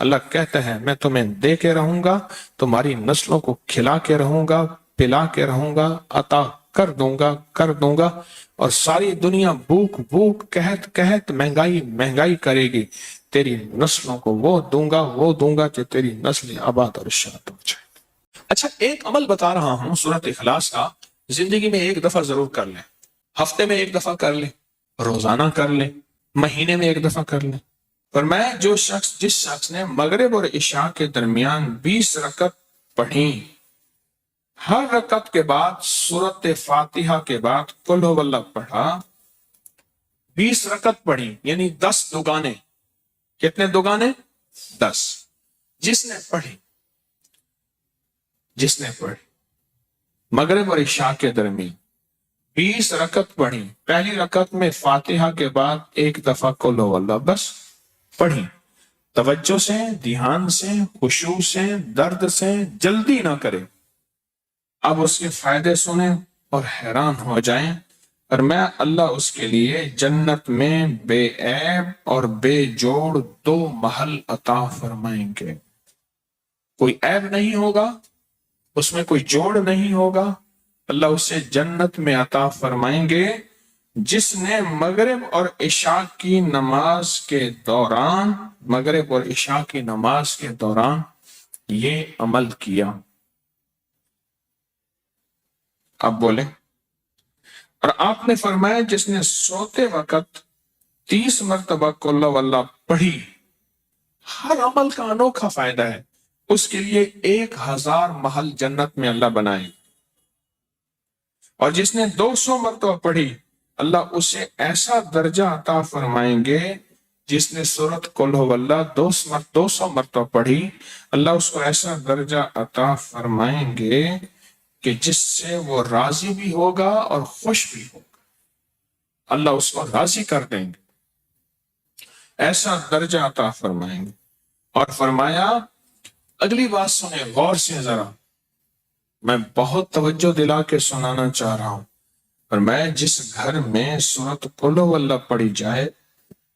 اللہ کہتا ہے میں تمہیں دے کے رہوں گا، تمہاری نسلوں کو کھلا کے رہوں گا، پلا کے رہوں گا، عطا کر دوں گا، اور ساری دنیا بھوک بھوک قحط قحط مہنگائی مہنگائی کرے گی، تیری نسلوں کو وہ دوں گا کہ تیری نسل آباد اور شاد ہو جائے۔ اچھا، ایک عمل بتا رہا ہوں سورۃ اخلاص کا، زندگی میں ایک دفعہ ضرور کر لیں، ہفتے میں ایک دفعہ کر لیں، روزانہ کر لیں، مہینے میں ایک دفعہ کر لیں۔ فرمایا جس شخص نے مغرب اور عشاء کے درمیان 20 رکعت پڑھی، ہر رکعت کے بعد سورۃ فاتحہ کے بعد قل هو اللہ پڑھا، 20 رکعت پڑھی یعنی 10 دوگانے۔ کتنے دوگانے؟ 10۔ جس نے پڑھی مغرب اور عشاء کے درمیان 20 رکعت پڑھی، پہلی رکعت میں فاتحہ کے بعد ایک دفعہ قل هو اللہ بس پڑھی، توجہ سے، دھیان سے، خشوع سے، درد سے، جلدی نہ کرے۔ اب اس کے فائدے سنیں اور حیران ہو جائیں، اور میں اللہ اس کے لیے جنت میں بے عیب اور بے جوڑ 2 محل عطا فرمائیں گے۔ کوئی عیب نہیں ہوگا، اس میں کوئی جوڑ نہیں ہوگا، اللہ اسے جنت میں عطا فرمائیں گے جس نے مغرب اور عشاء کی نماز کے دوران یہ عمل کیا۔ اب بولیں۔ اور آپ نے فرمایا جس نے سوتے وقت 30 مرتبہ قل هو اللہ پڑھی، ہر عمل کا انوکھا فائدہ ہے، اس کے لیے 1000 محل جنت میں اللہ بنائے، اور جس نے 200 مرتبہ پڑھی اللہ اسے ایسا درجہ عطا فرمائیں گے، جس نے سورۃ قل هو اللہ 200 مرتبہ پڑھی اللہ اس کو ایسا درجہ عطا فرمائیں گے کہ جس سے وہ راضی بھی ہوگا اور خوش بھی ہوگا، اللہ اس کو راضی کر دیں گے، ایسا درجہ عطا فرمائیں گے۔ اور فرمایا، اگلی بات سنیں غور سے ذرا، میں بہت توجہ دلا کے سنانا چاہ رہا ہوں، اور میں جس گھر میں سورۃ قل هو اللہ پڑھی جائے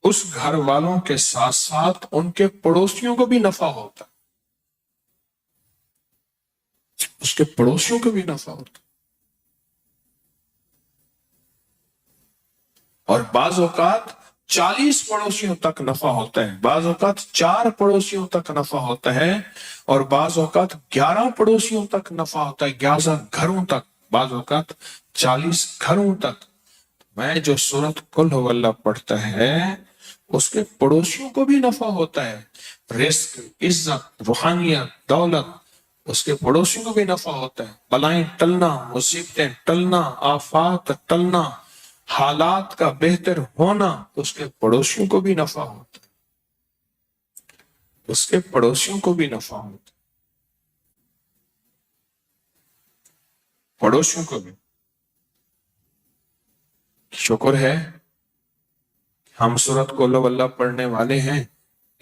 اس گھر والوں کے ساتھ ساتھ ان کے پڑوسیوں کو بھی نفع ہوتا، اس کے پڑوسیوں کو بھی نفع ہوتا، اور بعض اوقات 40 پڑوسیوں تک نفع ہوتا ہے، بعض اوقات 4 پڑوسیوں تک نفع ہوتا ہے، اور بعض اوقات 11 پڑوسیوں تک نفع ہوتا ہے، 11 گھروں تک، بعض اوقات 40 گھروں تک۔ میں جو سورۃ قل هو اللہ پڑھتا ہے اس کے پڑوسیوں کو بھی نفع ہوتا ہے، رزق، عزت، روحانیت، دولت، اس کے پڑوسیوں کو بھی نفع ہوتا ہے، بلائیں ٹلنا، مصیبتیں ٹلنا، آفات ٹلنا، حالات کا بہتر ہونا، اس کے پڑوسیوں کو بھی نفع ہوتا ہے، اس کے پڑوسیوں کو بھی نفع ہوتا ہے، پڑوسیوں کو بھی۔ شکر ہے ہم سورۃ قل هو اللہ پڑھنے والے ہیں،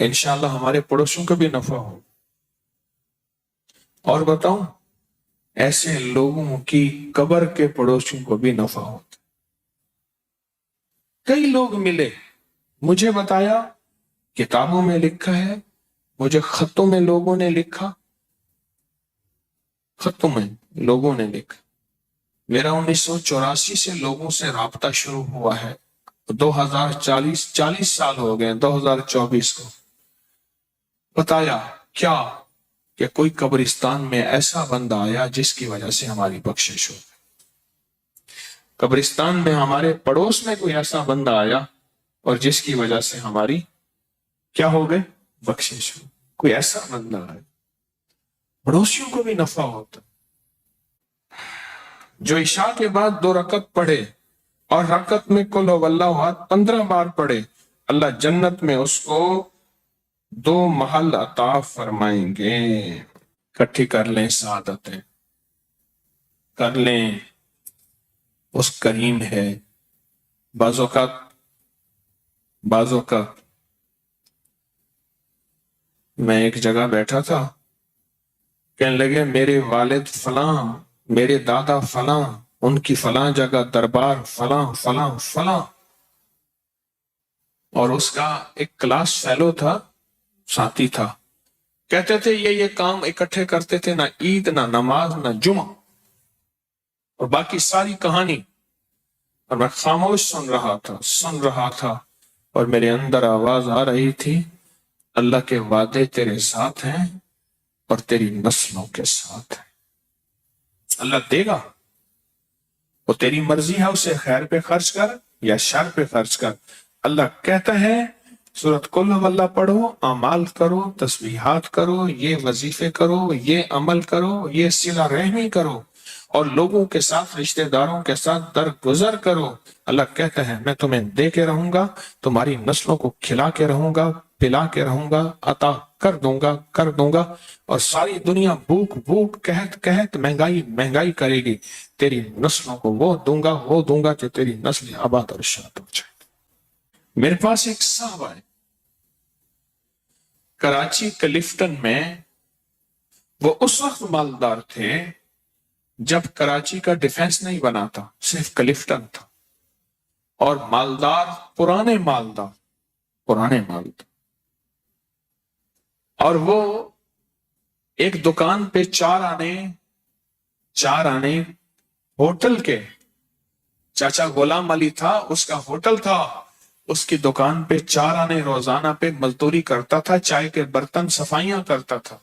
انشاءاللہ ہمارے پڑوسیوں کو بھی نفع ہو۔ اور بتاؤں، ایسے لوگوں کی قبر کے پڑوسیوں کو بھی نفع ہوتا۔ کئی لوگ ملے، مجھے بتایا، کتابوں میں لکھا ہے، مجھے خطوں میں لوگوں نے لکھا، میرا 1984 سے لوگوں سے رابطہ شروع ہوا ہے، 40 سال ہو گئے 2024 کو۔ بتایا کیا کہ کوئی قبرستان میں ایسا بندہ آیا جس کی وجہ سے ہماری بخشش ہو گئی، قبرستان میں ہمارے پڑوس میں کوئی ایسا بندہ آیا اور جس کی وجہ سے ہماری کیا ہو گئے؟ بخشش ہو۔ کوئی ایسا بندہ آیا، پڑوسیوں کو بھی نفع ہوتا۔ جو عشاء کے بعد 2 رکعت پڑھے اور رکعت میں قل هو اللہ 15 بار پڑھے، اللہ جنت میں اس کو 2 محل عطا فرمائیں گے۔ کٹھی کر لیں سعادتیں، کر لیں، اس کریم ہے۔ بعض اوقات میں ایک جگہ بیٹھا تھا، کہنے لگے میرے والد فلاں، میرے دادا فلاں، ان کی فلاں جگہ دربار فلاں فلاں فلاں، اور اس کا ایک کلاس فیلو تھا، ساتھی تھا، کہتے تھے یہ کام اکٹھے کرتے تھے، نہ عید، نہ نماز، نہ جمعہ، اور باقی ساری کہانی، اور میں خاموش سن رہا تھا، اور میرے اندر آواز آ رہی تھی، اللہ کے وعدے تیرے ساتھ ہیں اور تیری نسلوں کے ساتھ ہیں۔ اللہ دے گا، وہ تیری مرضی ہے، اسے خیر پہ خرچ کر یا شر پہ خرچ کر۔ اللہ کہتا ہے سورۃ قل ہو اللہ پڑھو، اعمال کرو، تسبیحات کرو، یہ وظیفے کرو، یہ عمل کرو، یہ صلہ رحمی کرو، اور لوگوں کے ساتھ، رشتہ داروں کے ساتھ درگزر کرو۔ اللہ کہتا ہے میں تمہیں دے کے رہوں گا، تمہاری نسلوں کو کھلا کے رہوں گا، پلا کے رہوں گا، عطا کر دوں گا، اور ساری دنیا بھوک قحط مہنگائی کرے گی، تیری نسلوں کو وہ دوں گا کہ تیری نسل آباد اور شاد ہو جائے۔ میرے پاس ایک صاحب ہے کراچی کلفٹن میں، وہ اس وقت مالدار تھے جب کراچی کا ڈیفنس نہیں بنا تھا، صرف کلفٹن تھا، اور مالدار، پرانے مالدار، اور وہ ایک دکان پہ چار آنے ہوٹل کے، چاچا غلام علی تھا، اس کا ہوٹل تھا، اس کی دکان پہ 4 آنے روزانہ پہ مزدوری کرتا تھا، چائے کے برتن صفائیاں کرتا تھا۔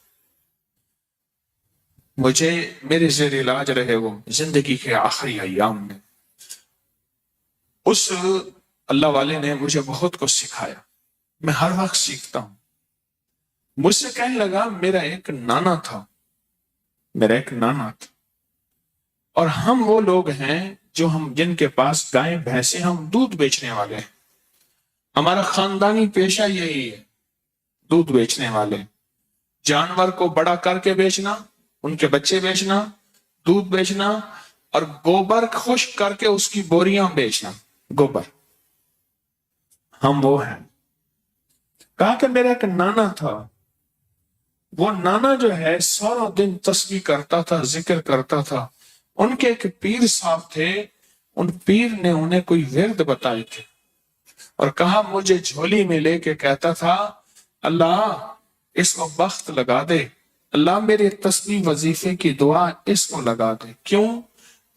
مجھے میرے زیر علاج رہے وہ زندگی کے آخری ایام میں، اس اللہ والے نے مجھے بہت کچھ سکھایا، میں ہر وقت سیکھتا ہوں۔ مجھ سے کہنے لگا میرا ایک نانا تھا، اور ہم وہ لوگ ہیں جن کے پاس گائے بھینسیں، ہم دودھ بیچنے والے ہیں، ہمارا خاندانی پیشہ یہی ہے، دودھ بیچنے والے، جانور کو بڑا کر کے بیچنا، ان کے بچے بیچنا، دودھ بیچنا، اور گوبر خشک کر کے اس کی بوریاں بیچنا، گوبر، ہم وہ ہیں۔ کہا کہ میرا ایک نانا تھا، وہ نانا جو ہے سارا دن تسبیح کرتا تھا، ذکر کرتا تھا، ان کے ایک پیر صاحب تھے، ان پیر نے انہیں کوئی ورد بتائے تھے، اور کہا مجھے جھولی میں لے کے کہتا تھا اللہ اس کو بخت لگا دے، اللہ میرے تسبیح وظیفے کی دعا اس کو لگا دے۔ کیوں؟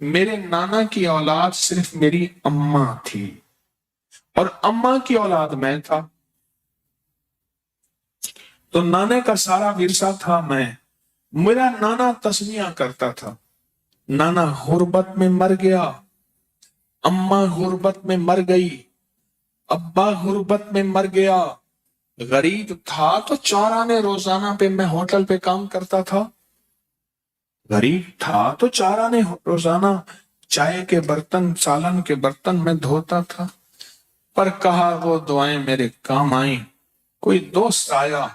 میرے نانا کی اولاد صرف میری اماں تھی، اور اماں کی اولاد میں تھا، تو نانے کا سارا ورثہ تھا میں۔ میرا نانا تسبیحاں کرتا تھا، نانا غربت میں مر گیا، اماں غربت میں مر گئی، ابا غربت میں مر گیا، غریب تھا تو 4 آنے روزانہ پہ میں ہوٹل پہ کام کرتا تھا، غریب تھا تو 4 آنے روزانہ چائے کے برتن، سالن کے برتن میں دھوتا تھا، پر کہا وہ دعائیں میرے کام آئیں۔ کوئی دوست آیا،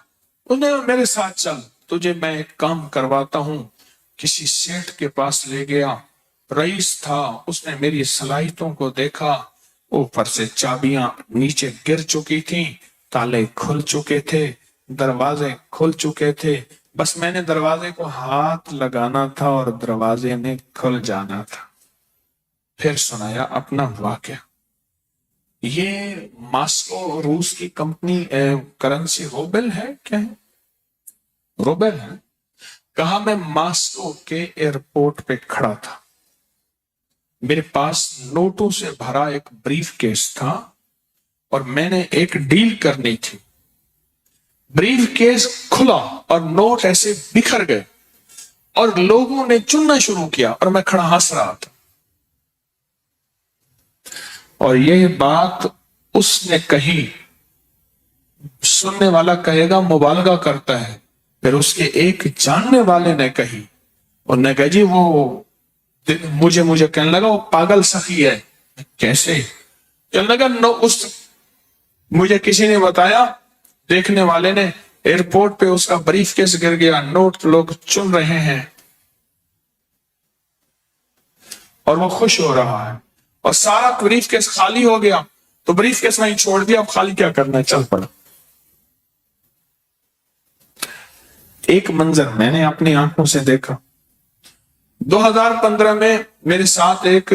انہیں میرے ساتھ چل، تجھے میں ایک کام کرواتا ہوں، کسی سیٹھ کے پاس لے گیا، رئیس تھا، اس نے میری صلاحیتوں کو دیکھا، اوپر سے چابیاں نیچے گر چکی تھیں، تالے کھل چکے تھے، دروازے کھل چکے تھے، بس میں نے دروازے کو ہاتھ لگانا تھا اور دروازے نے کھل جانا تھا۔ پھر سنایا اپنا واقعہ۔ یہ ماسکو روس کی کمپنی کرنسی روبل ہے، کیا ہے؟ روبل ہے۔ کہا میں ماسکو کے ایئرپورٹ پہ کھڑا تھا، میرے پاس نوٹوں سے بھرا ایک بریف کیس تھا، اور میں نے ایک ڈیل کرنی تھی۔ بریف کیس کھلا اور نوٹ ایسے بکھر گئے، اور لوگوں نے چننا شروع کیا، اور میں کھڑا ہنس رہا تھا، اور یہ بات اس نے کہی، سننے والا کہے گا مبالغہ کرتا ہے، پھر اس کے ایک جاننے والے نے کہی، اور نے کہا جی وہ مجھے کہنے لگا وہ پاگل سخی ہے۔ کیسے؟ کہنے لگا مجھے کسی نے بتایا، دیکھنے والے نے، ایئرپورٹ پہ اس کا بریف کیس گر گیا، نوٹ لوگ چن رہے ہیں، اور وہ خوش ہو رہا ہے، اور سارا بریف کیس خالی ہو گیا، تو بریف کیس وہیں چھوڑ دیا، اب خالی کیا کرنا ہے، چل پڑا۔ ایک منظر میں نے اپنی آنکھوں سے دیکھا، 2015 میں میرے ساتھ ایک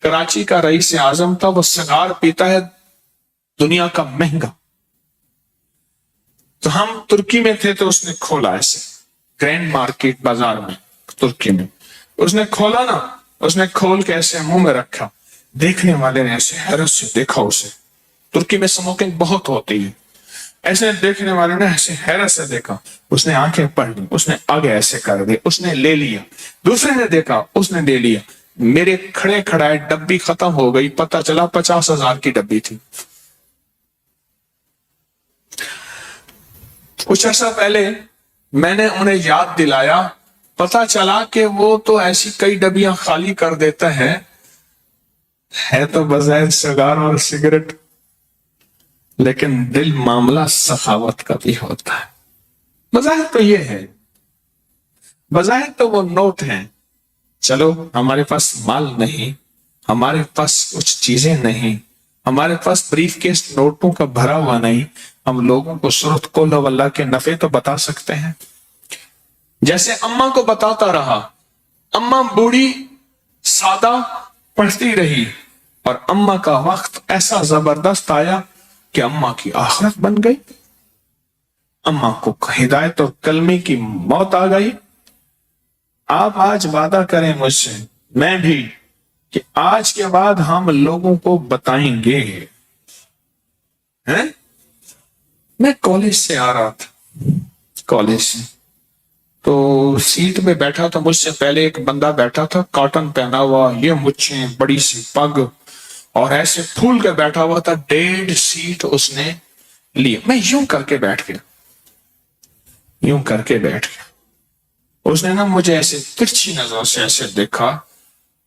کراچی کا رئیس اعظم تھا، وہ سگار پیتا ہے دنیا کا مہنگا، تو ہم ترکی میں تھے تو اس نے کھولا ایسے گرینڈ مارکیٹ بازار میں ترکی میں، اس نے کھولا نا، اس نے کھول کے ایسے منہ میں رکھا، دیکھنے والے نے ایسے حیرت سے دیکھا اسے، ترکی میں اسموکنگ بہت ہوتی ہے، ایسے دیکھنے والے نے ایسے حیرت سے دیکھا، اس نے آنکھیں پڑھ لی، اس نے آگے ایسے کر دی، اس نے لے لیا، دوسرے نے دیکھا، اس نے لے لیا، میرے کھڑے کھڑائے ڈبی ختم ہو گئی، پتہ چلا 50,000 کی ڈبی تھی۔ کچھ عرصہ پہلے میں نے انہیں یاد دلایا، پتہ چلا کہ وہ تو ایسی کئی ڈبیاں خالی کر دیتا ہے تو بظاہر سگار اور سگریٹ، لیکن دل معاملہ سخاوت کا بھی ہوتا ہے۔ بظاہر تو یہ ہے، بظاہر تو وہ نوٹ ہیں، چلو ہمارے پاس مال نہیں، ہمارے پاس کچھ چیزیں نہیں، ہمارے پاس بریف کیس نوٹوں کا بھرا ہوا نہیں، ہم لوگوں کو سورۃ قل ہو اللہ کے نفع تو بتا سکتے ہیں۔ جیسے اماں کو بتاتا رہا، اماں بوڑھی سادہ پڑھتی رہی، اور اماں کا وقت ایسا زبردست آیا کہ اماں کی آخرت بن گئی، اماں کو ہدایت اور کلمے کی موت آ گئی۔ آپ آج وعدہ کریں مجھ سے، میں بھی، کہ آج کے بعد ہم لوگوں کو بتائیں گے۔ میں کالج سے آ رہا تھا، کالج سے تو سیٹ میں بیٹھا تھا، مجھ سے پہلے ایک بندہ بیٹھا تھا، کاٹن پہنا ہوا، یہ مچھیں، بڑی سی پگ، اور ایسے پھول کے بیٹھا ہوا تھا، 1.5 سیٹ اس نے لی، میں یوں کر کے بیٹھ گیا، یوں کر کے بیٹھ گیا، اس نے نا مجھے ایسے ترچھی نظر سے ایسے دیکھا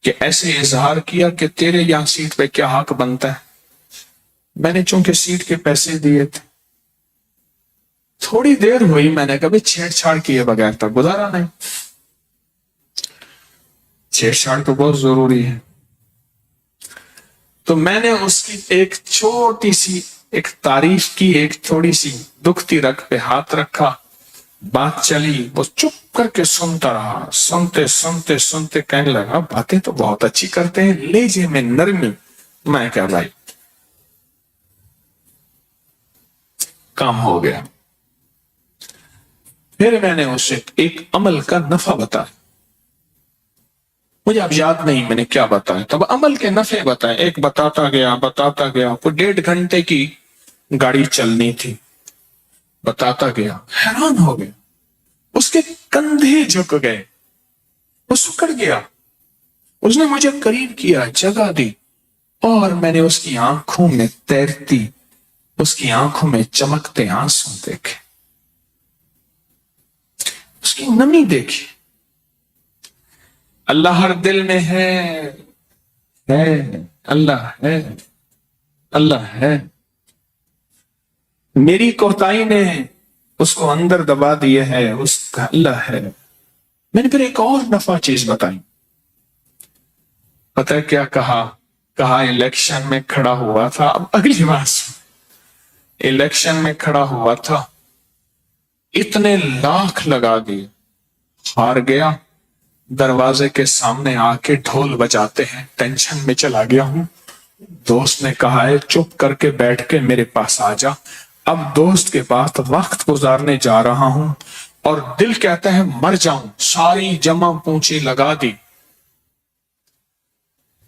کہ ایسے اظہار کیا کہ تیرے یہاں سیٹ پہ کیا حق بنتا ہے؟ میں نے چونکہ سیٹ کے پیسے دیے تھے، تھوڑی دیر ہوئی، میں نے کبھی چھیڑ چھاڑ کیے بغیر تک گزارا نہیں، چھیڑ چھاڑ تو بہت ضروری ہے۔ تو میں نے اس کی ایک چھوٹی سی ایک تعریف کی، ایک تھوڑی سی دکھتی رگ پہ ہاتھ رکھا، بات چلی، وہ چپ کر کے سنتا رہا، سنتے سنتے سنتے کہنے لگا باتیں تو بہت اچھی کرتے ہیں، لہجے میں نرمی۔ میں کہا بھائی کام ہو گیا۔ پھر میں نے اسے ایک عمل کا نفع بتایا، مجھے اب یاد نہیں میں نے کیا بتایا، تب عمل کے نفع بتائے، ایک بتاتا گیا، کوئی 1.5 گھنٹے کی گاڑی چلنی تھی، بتاتا گیا، حیران ہو گیا، اس کے کندھے جھک گئے، وہ سکڑ گیا، اس نے مجھے قریب کیا، جگہ دی، اور میں نے اس کی آنکھوں میں تیرتی، اس کی آنکھوں میں چمکتے آنسو دیکھے، اس کی نمی دیکھی۔ اللہ ہر دل میں ہے، اللہ ہے، اللہ ہے، میری کوتاہی نے اس کو اندر دبا دیے ہے، اس کا اللہ ہے۔ میں نے پھر ایک اور نفع چیز بتائی، پتہ ہے کیا کہا الیکشن میں کھڑا ہوا تھا، اب اگلی بات سن، الیکشن میں کھڑا ہوا تھا، اتنے لاکھ لگا دیے، ہار گیا، دروازے کے سامنے آ کے ڈھول بجاتے ہیں، ٹینشن میں چلا گیا ہوں، دوست نے کہا ہے چپ کر کے بیٹھ کے میرے پاس آ جا، اب دوست کے پاس وقت گزارنے جا رہا ہوں، اور دل کہتا ہے مر جاؤں، ساری جمع پونچی لگا دی،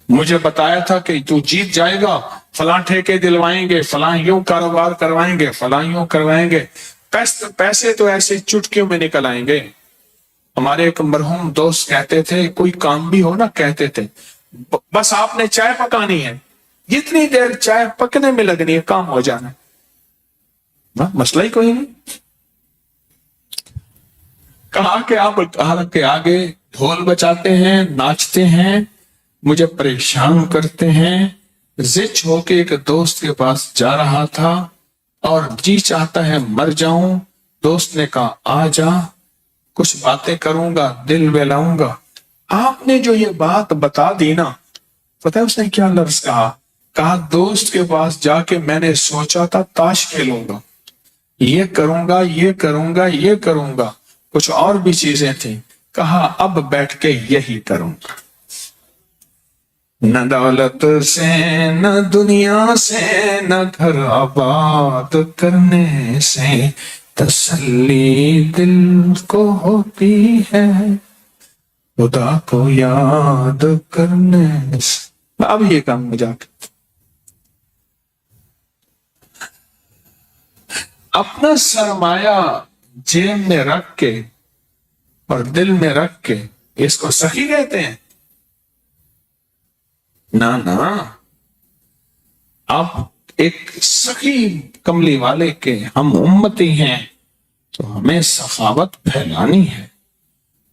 مجھے بتایا تھا کہ تو جیت جائے گا، فلاں ٹھیکے دلوائیں گے، فلاں یوں کاروبار کروائیں گے، فلاں یوں کروائیں گے، پیسے تو ایسے چٹکیوں میں نکل آئیں گے۔ ہمارے ایک مرحوم دوست کہتے تھے کوئی کام بھی ہو نا، کہتے تھے بس آپ نے چائے پکانی ہے، جتنی دیر چائے پکنے میں لگنی ہے کام ہو جانا ہے، مسئلہ ہی کوئی نہیں۔ کہا کہ آپ کے آگے ڈھول بچاتے ہیں، ناچتے ہیں، مجھے پریشان کرتے ہیں، زچ ہو کے ایک دوست کے پاس جا رہا تھا اور جی چاہتا ہے مر جاؤں، دوست نے کہا آ جا، کچھ باتیں کروں گا، دل بہلاؤں گا۔ آپ نے جو یہ بات بتا دی نا، پتہ ہے اس نے کیا لفظ کہا دوست کے پاس جا کے میں نے سوچا تھا تاش کھیلوں گا، یہ کروں گا، یہ کروں گا، یہ کروں گا، کچھ اور بھی چیزیں تھیں، کہا اب بیٹھ کے یہی کروں گا، نہ دولت سے، نہ دنیا سے، نہ گھر آباد کرنے سے، تسلی دل کو ہوتی ہے خدا کو یاد کرنے سے۔ اب یہ کام مجھا کے اپنا سرمایہ جیب میں رکھ کے اور دل میں رکھ کے اس کو سخی کہتے ہیں؟ نہ آپ ایک سخی کملی والے کے ہم امتی ہیں تو ہمیں سخاوت پھیلانی ہے،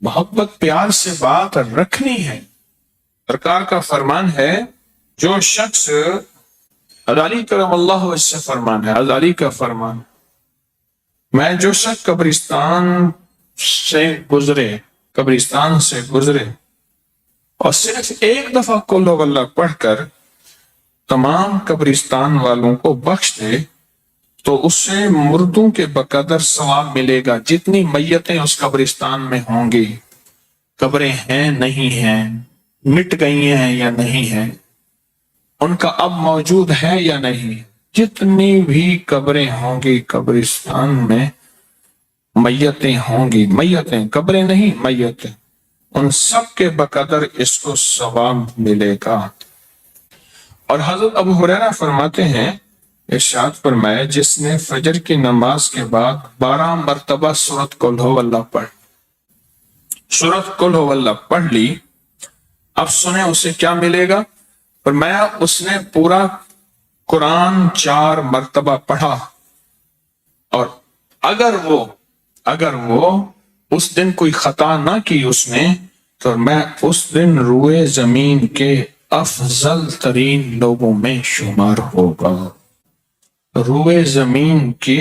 محبت پیار سے بات رکھنی ہے۔ سرکار کا فرمان ہے، جو شخص علی کرم اللہ وجہ سے فرمان ہے، علی کا فرمان، میں جو شخص قبرستان سے گزرے اور صرف ایک دفعہ قل ہو اللہ پڑھ کر تمام قبرستان والوں کو بخش دے تو اس سے مردوں کے بقدر ثواب ملے گا جتنی میتیں اس قبرستان میں ہوں گی، قبریں ہیں نہیں ہیں، مٹ گئی ہیں یا نہیں ہیں، ان کا اب موجود ہے یا نہیں، جتنی بھی قبریں ہوں گی قبرستان میں میتیں ہوں گی، میتیں، قبریں نہیں، میتیں، ان سب کے بقدر اس کو ثواب ملے گا۔ اور حضرت ابو ہریرہ فرماتے ہیں، ارشاد فرمایا، جس نے فجر کی نماز کے بعد 12 مرتبہ سورۃ قل ہو اللہ پڑھ لی، اب سنیں اسے کیا ملے گا؟ فرمایا اس نے پورا قرآن 4 مرتبہ پڑھا، اور اگر وہ اس دن کوئی خطا نہ کی اس نے، تو میں اس دن روئے زمین کے افضل ترین لوگوں میں شمار ہوگا، روئے زمین کے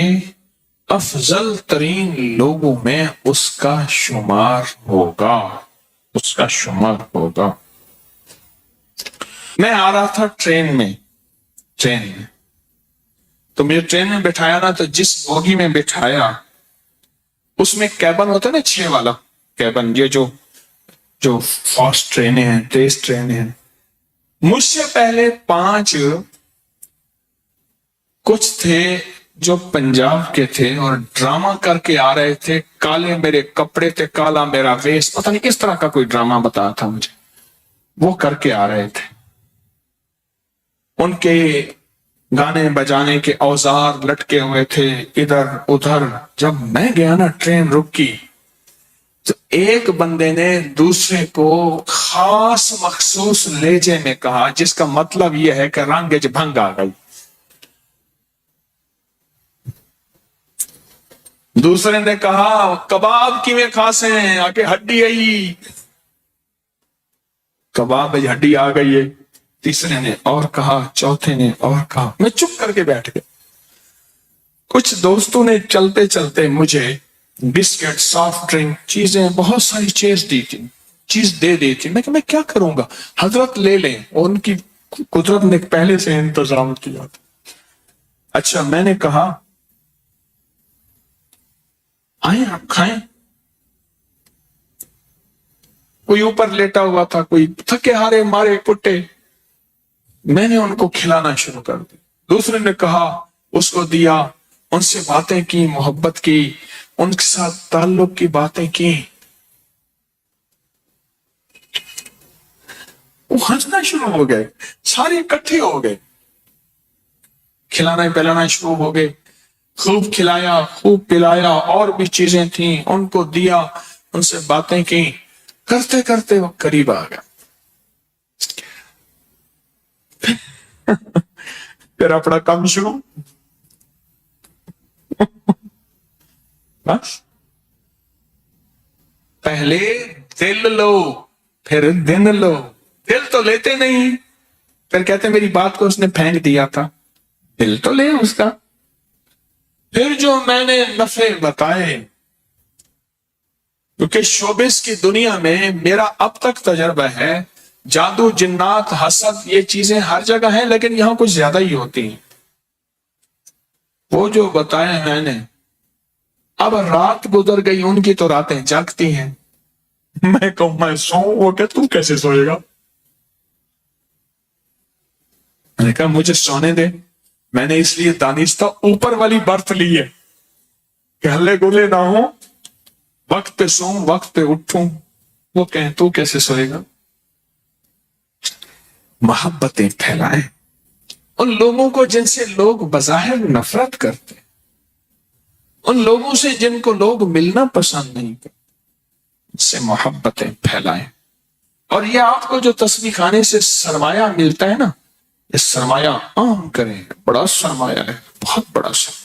افضل ترین لوگوں میں اس کا شمار ہوگا، میں آ رہا تھا ٹرین میں تو مجھے ٹرین میں بٹھایا نا، تو جس بوگی میں بٹھایا اس میں کیبن ہوتا ہے نا، 6 والا کیبن، یہ جو فاسٹ ٹرینیں ہیں، تیز ٹرینیں ہیں، مجھ سے پہلے 5 کچھ تھے جو پنجاب کے تھے اور ڈرامہ کر کے آ رہے تھے، کالے میرے کپڑے تھے، کالا میرا ویس، پتہ نہیں کس طرح کا کوئی ڈرامہ بتایا تھا مجھے، وہ کر کے آ رہے تھے، ان کے گانے بجانے کے اوزار لٹکے ہوئے تھے ادھر ادھر۔ جب میں گیا نا، ٹرین رکی، تو ایک بندے نے دوسرے کو خاص مخصوص لہجے میں کہا، جس کا مطلب یہ ہے کہ رنگ بھنگ آ گئی۔ دوسرے نے کہا کباب کی میں کھاسے ہیں آگے ہڈی آئی، کباب ہڈی آ گئی ہے۔ تیسرے نے اور کہا، چوتھے نے اور کہا، میں چپ کر کے بیٹھ گیا۔ کچھ دوستوں نے چلتے چلتے مجھے بسکٹ، سافٹ ڈرنک، چیزیں، بہت ساری چیز دے دی تھی۔ میں کیا کروں گا، حضرت لے لیں، اور ان کی قدرت نے پہلے سے انتظام کیا تھا۔ اچھا، میں نے کہا آئیں آپ کھائیں۔ کوئی اوپر لیٹا ہوا تھا، کوئی تھکے ہارے مارے پٹے، میں نے ان کو کھلانا شروع کر دی۔ دوسرے نے کہا، اس کو دیا، ان سے باتیں کی، محبت کی، ان کے ساتھ تعلق کی باتیں کی۔ وہ ہنسنا شروع ہو گئے، سارے اکٹھے ہو گئے، کھلانا پلانا شروع ہو گئے، خوب کھلایا، خوب پلایا، اور بھی چیزیں تھیں ان کو دیا، ان سے باتیں کی، کرتے کرتے وہ قریب آ گیا۔ پھر اپنا کام شروع، بس پہلے دل لو پھر دن لو، دل تو لیتے نہیں، پھر کہتے میری بات کو اس نے پھینک دیا تھا، دل تو لے اس کا۔ پھر جو میں نے نفع بتائے، کیونکہ شوبز کی دنیا میں میرا اب تک تجربہ ہے، جادو، جنات، حسد، یہ چیزیں ہر جگہ ہیں، لیکن یہاں کچھ زیادہ ہی ہوتی ہیں۔ وہ جو بتایا میں نے، اب رات گزر گئی، ان کی تو راتیں جاگتی ہیں، میں کہوں میں سوؤں، وہ کہ تو کیسے سوئے گا؟ میں نے کہا مجھے سونے دے، میں نے اس لیے دانستہ اوپر والی برت لی ہے کہ ہلے گلے نہ ہوں، وقت پہ سوؤں وقت پہ اٹھوں، وہ کہیں تو کیسے سوئے گا؟ محبتیں پھیلائیں ان لوگوں کو جن سے لوگ بظاہر نفرت کرتے، ان لوگوں سے جن کو لوگ ملنا پسند نہیں کرتے، ان سے محبتیں پھیلائیں۔ اور یہ آپ کو جو تسبیح خانے سے سرمایہ ملتا ہے نا، یہ سرمایہ عام کریں، بڑا سرمایہ ہے، بہت بڑا سرمایہ۔